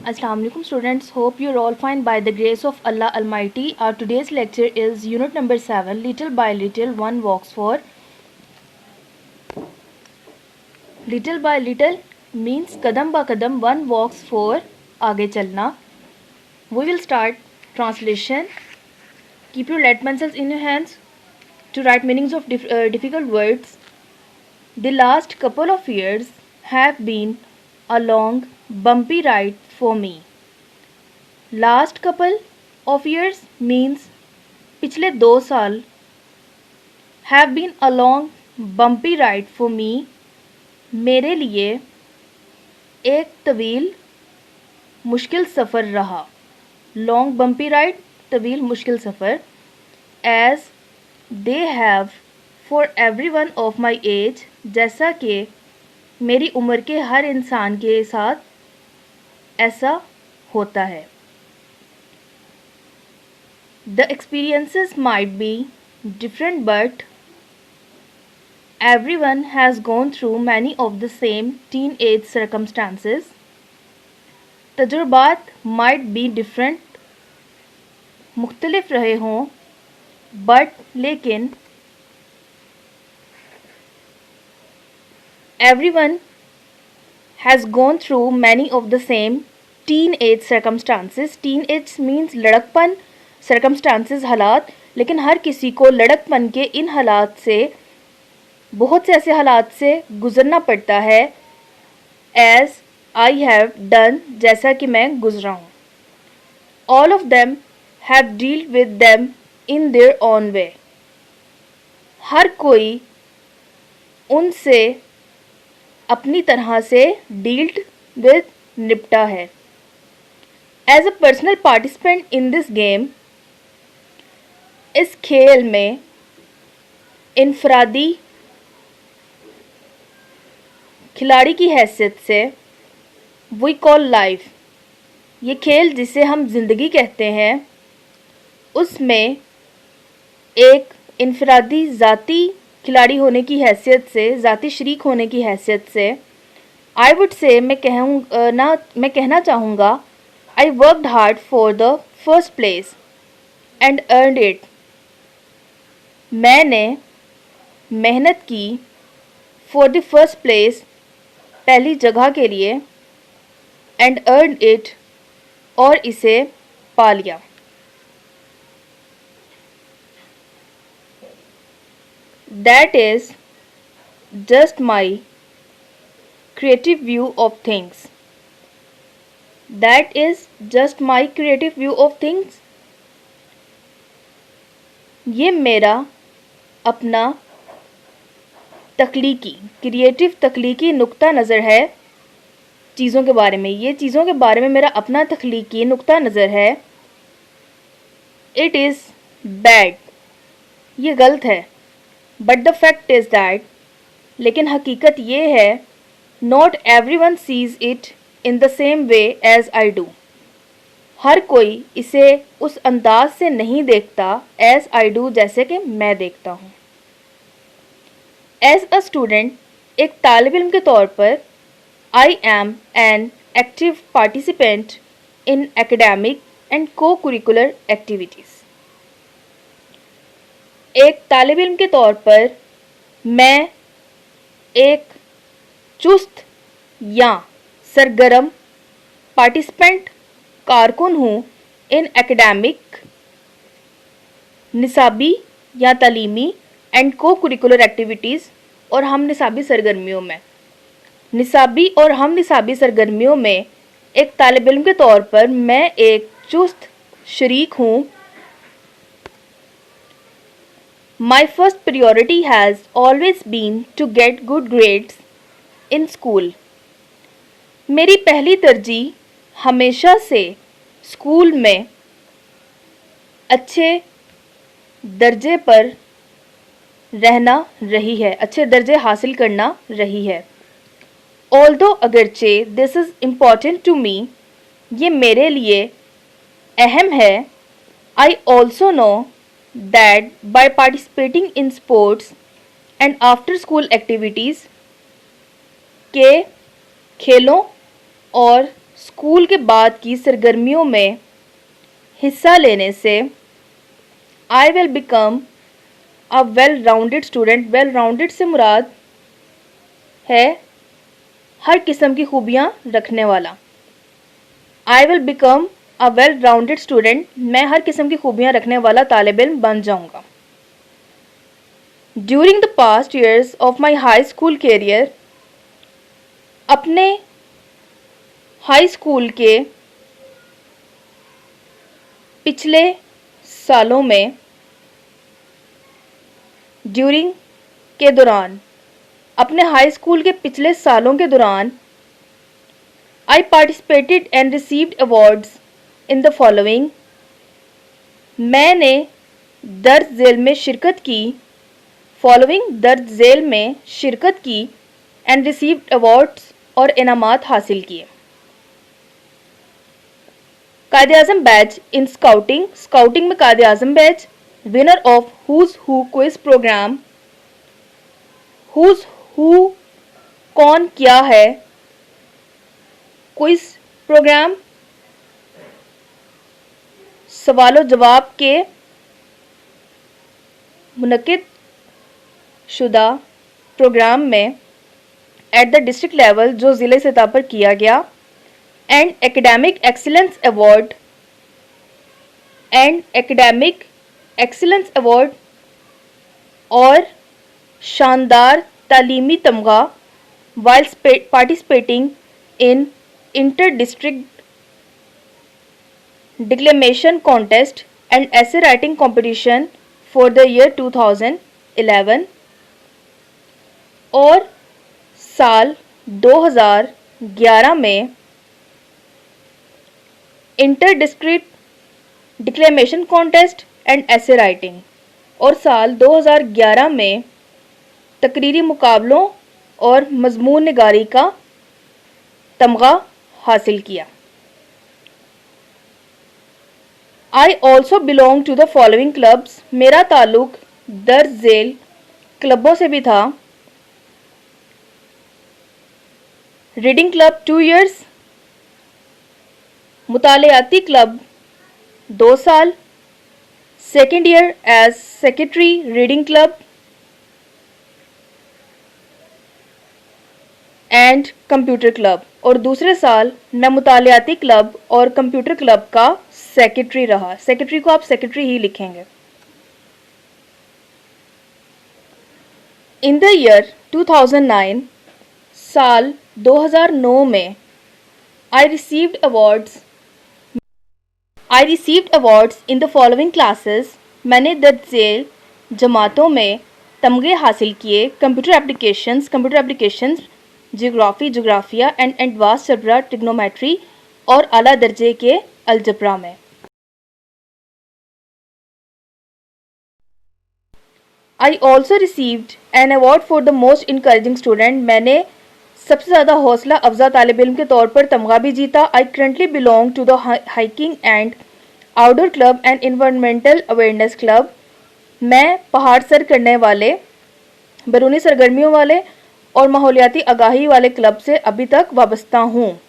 Assalamu alaikum students, hope you're all fine by the grace of Allah Almighty. Our today's lecture is unit number 7, little by little one walks for. Little by little means kadam ba kadam one walks for आगे चलना. We will start translation. Keep your lead pencils in your hands to write meanings of difficult words. The last couple of years have been a long bumpy ride for me. Last couple of years means पिछले 2 साल. Have been a long bumpy ride for me. मेरे लिए एक तवील मुश्किल सफ़र रहा. Long bumpy ride, तवील मुश्किल सफ़र. As they have for everyone of my age, जैसा कि मेरी उम्र के हर इंसान के साथ ऐसा होता है. The experiences might be different but everyone has gone through many of the same teenage circumstances. तजुर्बात might be different, मुख्तलिफ रहे हों, but लेकिन everyone has gone through many of the same teenage circumstances. Teenage means लड़कपन, circumstances हालात. लेकिन हर किसी को लड़कपन के इन हालात से, बहुत से ऐसे हालात से गुज़रना पड़ता है. As I have done, जैसा कि मैं गुज़रा हूँ. All of them have dealt with them in their own way. हर कोई उनसे अपनी तरह से डील्ड विद निपटा है. As a personal participant in this game, इस खेल में इनफरादी खिलाड़ी की हैसियत से, वी कॉल लाइफ, ये खेल जिसे हम ज़िंदगी कहते हैं, उसमें एक इनफरादी ज़ाती खिलाड़ी होने की हैसियत से, ज़ाती शरीक होने की हैसियत से, आई वुड से मैं कहना चाहूँगा, I worked hard for the first place and earned it. मैंने मेहनत की फॉर द फर्स्ट प्लेस, पहली जगह के लिए, एंड अर्नड इट, और इसे पा लिया. That is just my creative view of things. That is just my creative view of things. ये मेरा अपना क्रिएटिव तख्लीकी नुक्ता नज़र है चीज़ों के बारे में. ये चीज़ों के बारे में मेरा अपना तख्लीकी नुक्ता नज़र है. It is bad, ये गलत है. But the fact is that, लेकिन हकीकत ये है, not everyone sees it in the same way as I do. हर कोई इसे उस अंदाज से नहीं देखता as I do, जैसे कि मैं देखता हूँ. As a student, एक तालिब इल्म के तौर पर, I am an active participant in academic and co-curricular activities. एक तालिब इल्म के तौर पर मैं एक चुस्त या सरगर्म पार्टिसिपेंट कारकुन हूँ इन एकेडमिक, निसाबी या तालीमी, एंड को कुरिकुलर एक्टिविटीज़, और हम निसाबी सरगर्मियों में. निसाबी और हम निसाबी सरगर्मियों में एक तालिब इल्म के तौर पर मैं एक चुस्त शरीक हूँ. My first priority has always been to get good grades in school. मेरी पहली तरजीह हमेशा से स्कूल में अच्छे दर्जे पर रहना रही है, अच्छे दर्जे हासिल करना रही है. Although अगरचे this is important to me, ये मेरे लिए अहम है. I also know that by participating in sports and after school activities, के खेलों और स्कूल के बाद की सरगर्मियों में हिस्सा लेने से I will become a well rounded student. Well rounded से मुराद है हर किस्म की खूबियाँ रखने वाला। I will become a well rounded student, मैं हर किस्म की खूबियाँ रखने वाला तालिब इल्म बन जाऊँगा। During the past years of my high school career, अपने हाई स्कूल के पिछले सालों में, ड्यूरिंग के दौरान, अपने हाई स्कूल के पिछले सालों के दौरान, I participated and received awards in the following, मैंने दर्ज झेल में शिरकत की, फॉलोइंग दर्ज झेल में शिरकत की, एंड रिसीव्ड अवार्ड्स और इनामात हासिल किए। Quaid-e-Azam batch in scouting, scouting में Quaid-e-Azam batch, winner of who's who quiz programme, who's who कौन क्या है, क्विज प्रोग्राम सवालो जवाब के मुनक्किद शुदा प्रोग्राम में एट द डिस्ट्रिक्ट लेवल जो ज़िले सतह पर किया गया, and academic excellence award, and academic excellence award और शानदार तालीमी तमगा while participating in inter district declamation contest and essay writing competition for the year 2011, और साल 2011 में inter district declamation contest and essay writing, और साल 2011 में तकरीरी मुकाबलों और मजमून निगारी का तमगा हासिल किया। I also belong to the following clubs, मेरा ताल्लुक दर्ज झेल क्लबों से भी था। रीडिंग क्लब 2 years, मुतालियाती क्लब 2 साल, second year as secretary reading club, and computer club, और दूसरे साल मैं मुतालियाती क्लब और कंप्यूटर क्लब का सेक्रेटरी रहा। सेक्रेटरी को आप सेक्रेटरी ही लिखेंगे। इन द ईयर 2009, साल 2009 में I received awards in the following classes, मैंने दर्ज झेल जमातों में तमगे हासिल किए। कंप्यूटर एप्लीकेशंस, जोग्राफिया एंड एडवांस अलजेब्रा, ट्रिग्नोमेट्री और आला दर्जे के अलजब्रा में। I also received an award for the most encouraging student, मैंने सबसे ज़्यादा हौसला अफजा तालिब इल्म के तौर पर तमगा भी जीता। I currently belong to the hiking and outdoor club and environmental awareness club, मैं पहाड़ सर करने वाले, बैरूनी सरगर्मियों वाले और माहौलियाती आगाही वाले क्लब से अभी तक वाबस्ता हूँ।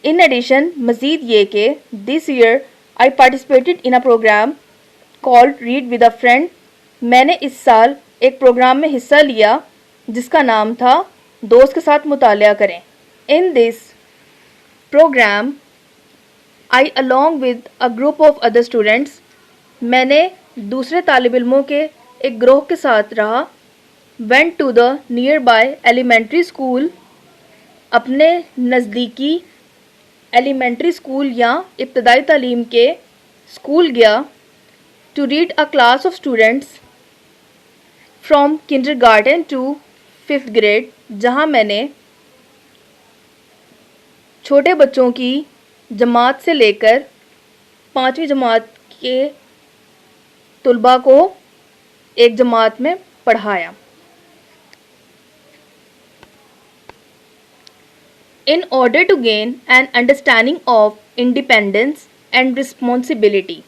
इन एडिशन, मज़ीद ये कि this year I participated in a programme called read with a friend, मैंने इस साल एक प्रोग्राम में हिस्सा लिया जिसका नाम था दोस्त के साथ मुतालिया करें। In this programme I along with a group of other students, मैंने दूसरे तालिब इल्मों के एक ग्रोह के साथ रहा। Went to the nearby elementary school, अपने नज़दीकी एलिमेंट्री स्कूल या इब्तदाई तालीम के स्कूल गया। To read a class of students from kindergarten to 5th grade, जहाँ मैंने छोटे बच्चों की जमात से लेकर 5वीं जमात के तुलबा को एक जमात में पढ़ाया। In order to gain an understanding of independence and responsibility,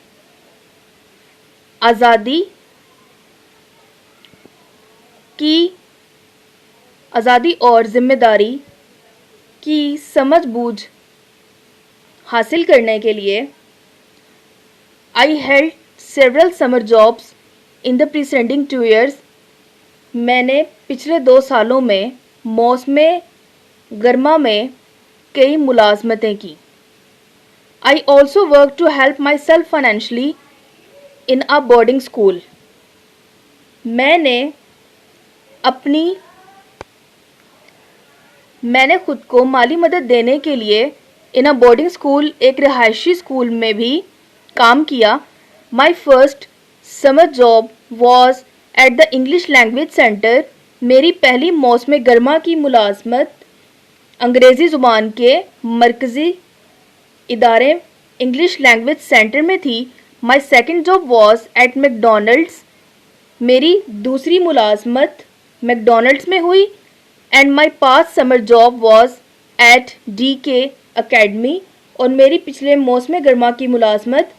आज़ादी और जिम्मेदारी की समझ बूझ हासिल करने के लिए I held several summer jobs in the preceding 2 years। मैंने पिछले 2 सालों में मौसम गर्मा में कई मुलाजमतें की। I also work to help myself financially in a boarding school. मैंने खुद को माली मदद देने के लिए इन अ बोर्डिंग स्कूल, एक रिहायशी स्कूल में भी काम किया। My first summer job was at the English language centre. मेरी पहली मौसम गर्मा की मुलाजमत अंग्रेज़ी ज़ुबान के मरकज़ी इदारे इंग्लिश लैंग्वेज सेंटर में थी। My second job was at McDonald's. मेरी दूसरी मुलाजमत मैकडोनल्ड्स में हुई। And my past summer job was at DK academy. और मेरी पिछले मौसम गर्मा की मुलाजमत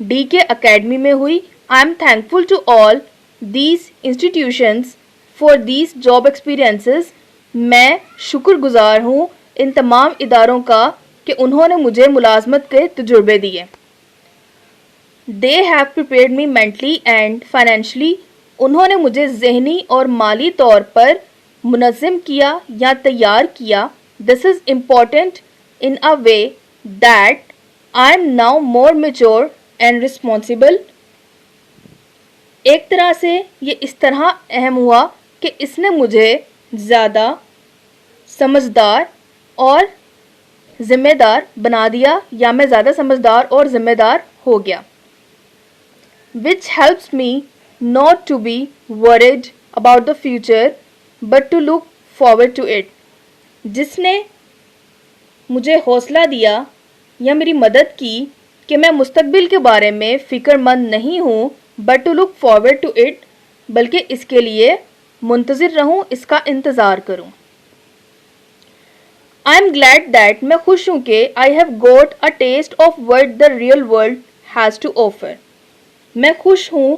DK अकेडमी में हुई। I am thankful to all these institutions for these job experiences. मैं शुक्रगुजार हूँ इन तमाम इदारों का कि उन्होंने मुझे मुलाजमत के तजुर्बे दिए। They have prepared me mentally and financially. उन्होंने मुझे जहनी और माली तौर पर मुनज़्ज़म किया या तैयार किया। This is important in a way that I am now more mature and responsible. एक तरह से ये इस तरह अहम हुआ कि इसने मुझे ज़्यादा समझदार और ज़िम्मेदार बना दिया, या मैं ज़्यादा समझदार और ज़िम्मेदार हो गया। Which helps me not to be worried about the future but to look forward to it। जिसने मुझे हौसला दिया या मेरी मदद की कि मैं मुस्तकबिल के बारे में फ़िक्रमंद नहीं हूँ, but to look forward to it, बल्कि इसके लिए मुंतज़िर रहूँ, इसका इंतज़ार करूँ। I am glad that मैं खुश हूँ कि I have got a taste of what the real world has to offer। मैं खुश हूँ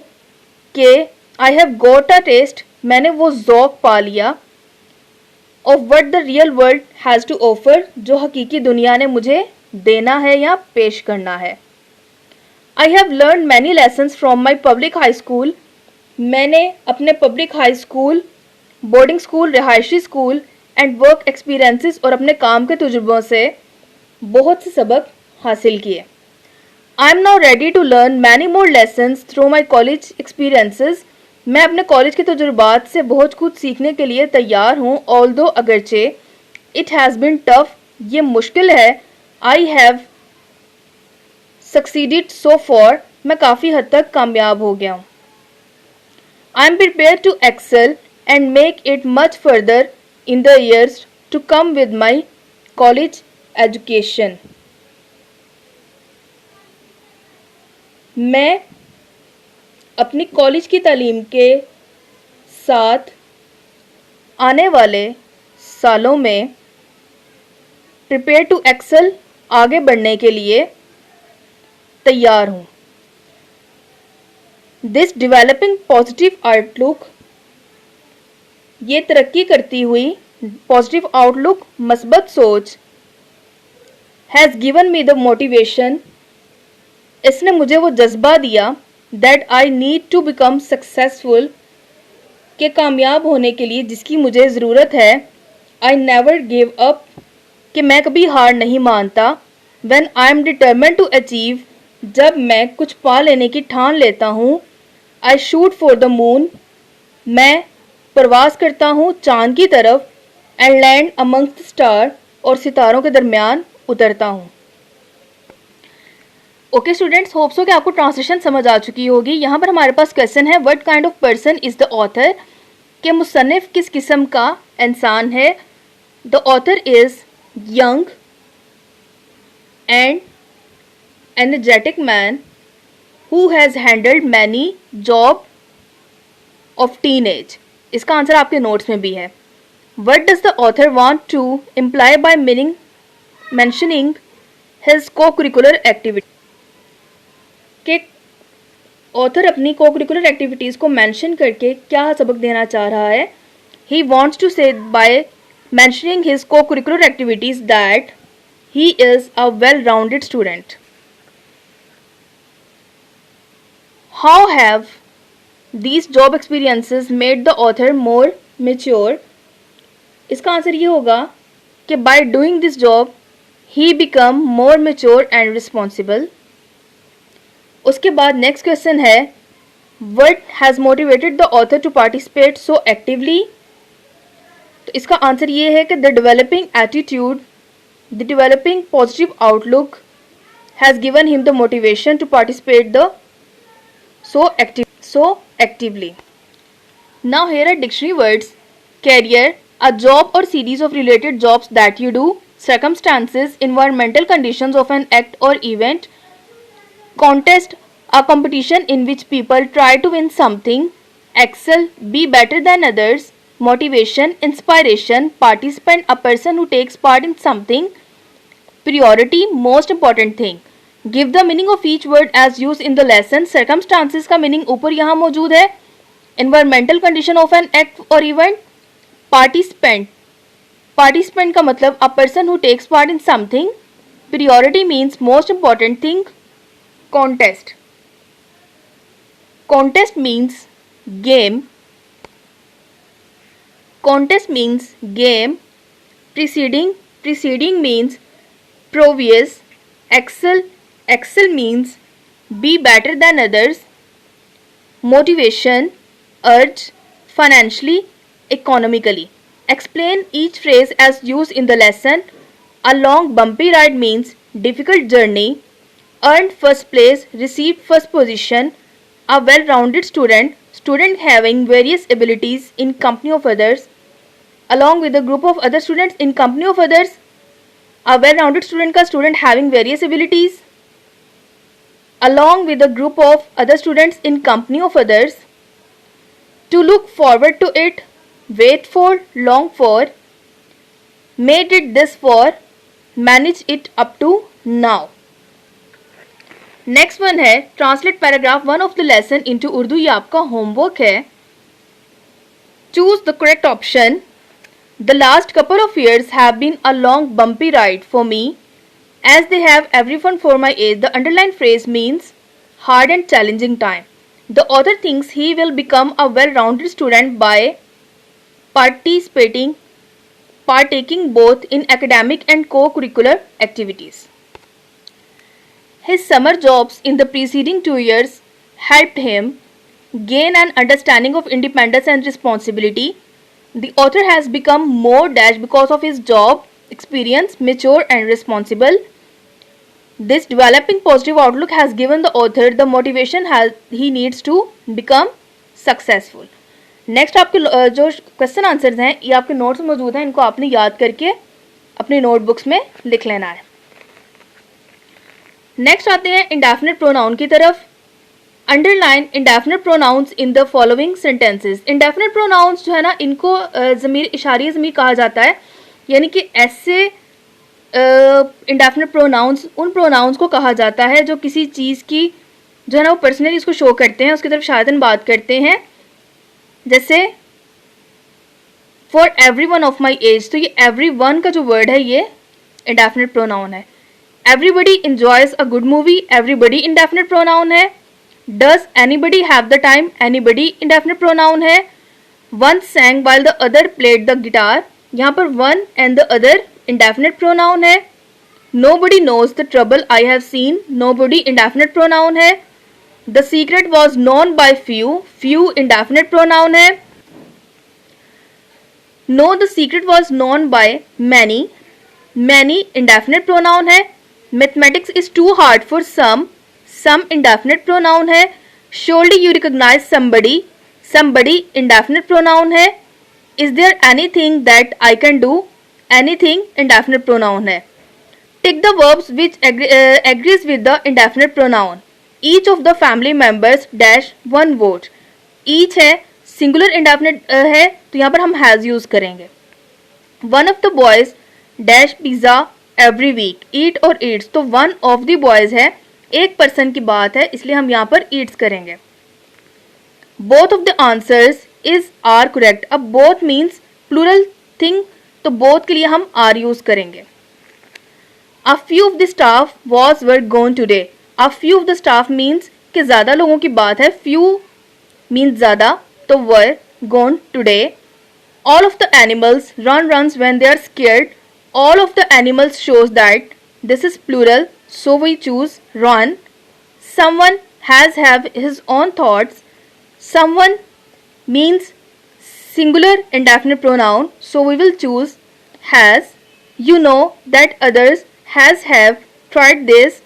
कि I have got a taste, मैंने वो ज़ौक़ पा लिया, of what the real world has to offer, जो हकीकी दुनिया ने मुझे देना है या पेश करना है। I have learned many lessons from my public high school। मैंने अपने public high school, boarding school, रिहायशी स्कूल एंड वर्क एक्सपीरियंसेस और अपने काम के तजुर्बों से बहुत से सबक हासिल किए। I am now ready to learn many more lessons through my college experiences. मैं अपने कॉलेज के तजुर्बात से बहुत कुछ सीखने के लिए तैयार हूँ। ऑल्दो अगरचे इट हैज़ बिन टफ, ये मुश्किल है। I have succeeded so far, मैं काफ़ी हद तक कामयाब हो गया हूँ। I am prepare to excel and make it much further in the years to come with my college education। मैं अपनी कॉलेज की तालीम के साथ आने वाले सालों में प्रिपेयर टू एक्सेल, आगे बढ़ने के लिए तैयार हूँ। दिस डेवलपिंग पॉजिटिव आउटलुक, ये तरक्की करती हुई पॉजिटिव आउटलुक, मस्बत सोच, has given me the motivation, इसने मुझे वो जज्बा दिया, that I need to become successful, के कामयाब होने के लिए जिसकी मुझे ज़रूरत है। आई नेवर गिव अप, कि मैं कभी हार नहीं मानता। When I am determined to achieve, जब मैं कुछ पा लेने की ठान लेता हूँ। I shoot for the moon, मैं परवास करता हूँ चांद की तरफ। एंड लैंड अमंग्स्ट स्टार, और सितारों के दरमियान उतरता हूँ। ओके स्टूडेंट्स, होप सो कि आपको ट्रांसलेशन समझ आ चुकी होगी। यहाँ पर हमारे पास क्वेश्चन है, what kind of person is the author, के मुसन्निफ किस किस्म का इंसान है। The author is young and energetic man who has handled many job of teenage. इसका आंसर आपके नोट्स में भी है। What does the author want to imply by mentioning his co-curricular activity? कि ऑथर अपनी co-curricular activities को mention करके क्या सबक देना चाह रहा है। He wants to say by mentioning his co-curricular activities that He is a well-rounded student. How have these job experiences made the author more mature? इसका आंसर ये होगा कि by doing this job he become more mature and responsible. उसके बाद next question है what has motivated the author to participate so actively? तो इसका answer ये है कि the developing attitude, the developing positive outlook has given him the motivation to participate so actively. Now here are dictionary words. Career, a job or series of related jobs that you do. Circumstances, environmental conditions of an act or event. Contest, a competition in which people try to win something. Excel, be better than others. Motivation, inspiration, participant, a person who takes part in something. Priority, most important thing. Give the meaning of each word as used in the lesson. Circumstances का meaning ऊपर यहाँ मौजूद है. Environmental condition of an act or event. Participant का मतलब a person who takes part in something. Priority means most important thing. Contest means game. Preceding means previous. Excel means be better than others. Motivation, urge, financially, economically. Explain each phrase as used in the lesson. A long bumpy ride means difficult journey. Earned first place, received first position. A well-rounded student having various abilities in company of others. Along with a group of other students in company of others. A well-rounded student का student having various abilities. Along with a group of other students in company of others. To look forward to it, wait for, long for. Made it this for, manage it up to now. Next one है translate paragraph 1 of the lesson into Urdu. ये आपका homework है. Choose the correct option. The last couple of years have been a long bumpy ride for me. As they have everyone for my age, the underlined phrase means hard and challenging time. The author thinks he will become a well-rounded student by partaking both in academic and co-curricular activities. His summer jobs in the preceding 2 years helped him gain an understanding of independence and responsibility. The author has become more dash because of his job experience, mature and responsible. This developing positive outlook has given the author the motivation he needs to become successful. Next आपके जो question answers हैं ये आपके notes में मौजूद हैं. इनको आपने याद करके अपनी नोटबुक्स में लिख लेना है. नेक्स्ट आते हैं इंडेफिनिट प्रोनाउन की तरफ. Underline indefinite pronouns in the following sentences. Indefinite pronouns जो है ना इनको ज़मीर इशारी ज़मीर कहा जाता है. यानी कि ऐसे इंडेफिनिट प्रोनाउंस उन प्रोनाउंस को कहा जाता है जो किसी चीज़ की जो है ना वो पर्सनली उसको शो करते हैं, उसकी तरफ इशारतन बात करते हैं. जैसे for every one of my age, तो ये एवरी वन का जो वर्ड है ये इंडेफिनिट प्रोनाउन है. Everybody enjoys a good movie, everybody indefinite pronoun है. Does anybody have the time, anybody indefinite pronoun है. One sang while the other played the guitar, यहाँ पर one and the other indefinite pronoun है. Nobody knows the trouble I have seen, nobody indefinite pronoun है. The secret was known by few, few indefinite pronoun है. No, the secret was known by many, many indefinite pronoun है. Mathematics is too hard for some, some indefinite pronoun है. Surely you recognize somebody, somebody indefinite pronoun है. Is there anything that I can do, anything indefinite pronoun है. Tick the verbs which agrees with the indefinite pronoun. Each of the family members dash one vote. Each है singular indefinite है तो यहाँ पर हम has use करेंगे. One of the boys dash pizza every week, eat और eats, तो one of the boys है एक पर्सन की बात है इसलिए हम यहाँ पर ईट्स करेंगे. Both of the answers is are correct. अब बोथ मीन्स प्लूरल थिंग तो बोथ के लिए हम आर यूज करेंगे. A few of the staff were gone today. A few of the staff means कि ज़्यादा लोगों की बात है. Few means ज़्यादा, तो were gone today. All of the animals runs when they are scared. All of the animals shows that this is plural, so we choose run. Someone has have his own thoughts. Someone means singular indefinite pronoun, so we will choose has. You know that others has have tried this.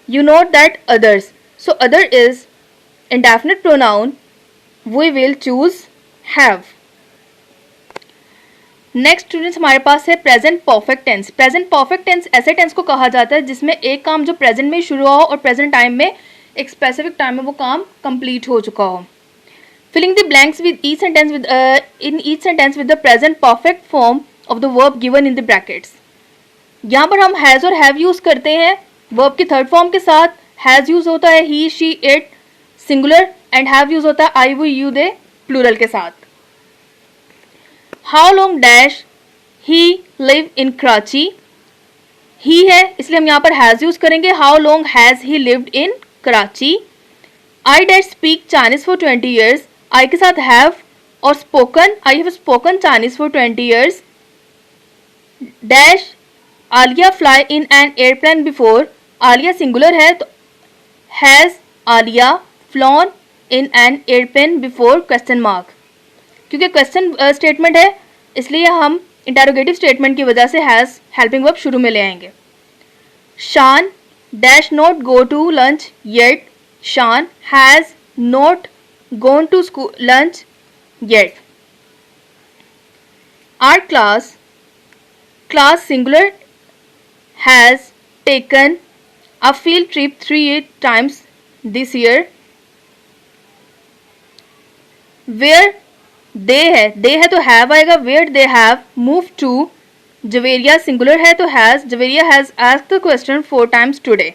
You know that others, so other is indefinite pronoun, we will choose have. Next students हमारे पास है present perfect tense. Present perfect tense ऐसे tense को कहा जाता है जिसमें एक काम जो प्रेजेंट में शुरू हो और प्रेजेंट टाइम में एक स्पेसिफिक टाइम में वो काम कंप्लीट हो चुका हो. Filling the blanks with each sentence within each sentence with the present perfect form of the verb given in the brackets. यहाँ पर हम हैज़ और हैव यूज़ करते हैं वर्ब की थर्ड फॉर्म के साथ. हैज़ यूज़ होता है he she it singular and have use होता है I we you they plural के साथ. How long dash he live in Karachi. He है इसलिए हम यहाँ पर हैज़ यूज़ करेंगे. How long has he lived in Karachi. I dash speak Chinese for 20 years. I के साथ हैव और spoken. I have spoken Chinese for 20 years. Dash Alia fly in an airplane before. Alia singular है तो has Alia flown in an airplane before question mark. क्योंकि question statement है इसलिए हम interrogative statement की वजह से हैज़ हेल्पिंग वर्ब शुरू में ले आएंगे. Shan dash not go to lunch yet. Shan has not gone to school lunch yet. Our class class singular has taken a field trip 3 times this year. Where they है तो have आएगा. Where they have moved to. Javeria singular है तो has. Javeria has asked the question 4 times today.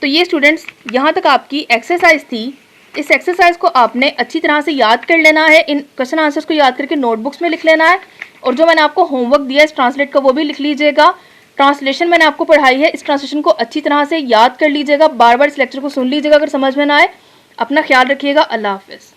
तो ये students यहाँ तक आपकी एक्सरसाइज थी. इस एक्सरसाइज को आपने अच्छी तरह से याद कर लेना है. इन क्वेश्चन आंसर्स को याद करके नोटबुक्स में लिख लेना है और जो मैंने आपको होमवर्क दिया इस ट्रांसलेट का वो भी लिख लीजिएगा. ट्रांसलेशन मैंने आपको पढ़ाई है, इस ट्रांसलेशन को अच्छी तरह से याद कर लीजिएगा. बार बार इस लेक्चर को सुन लीजिएगा अगर समझ में ना आए. अपना ख्याल रखिएगा. अल्लाह हाफिज़.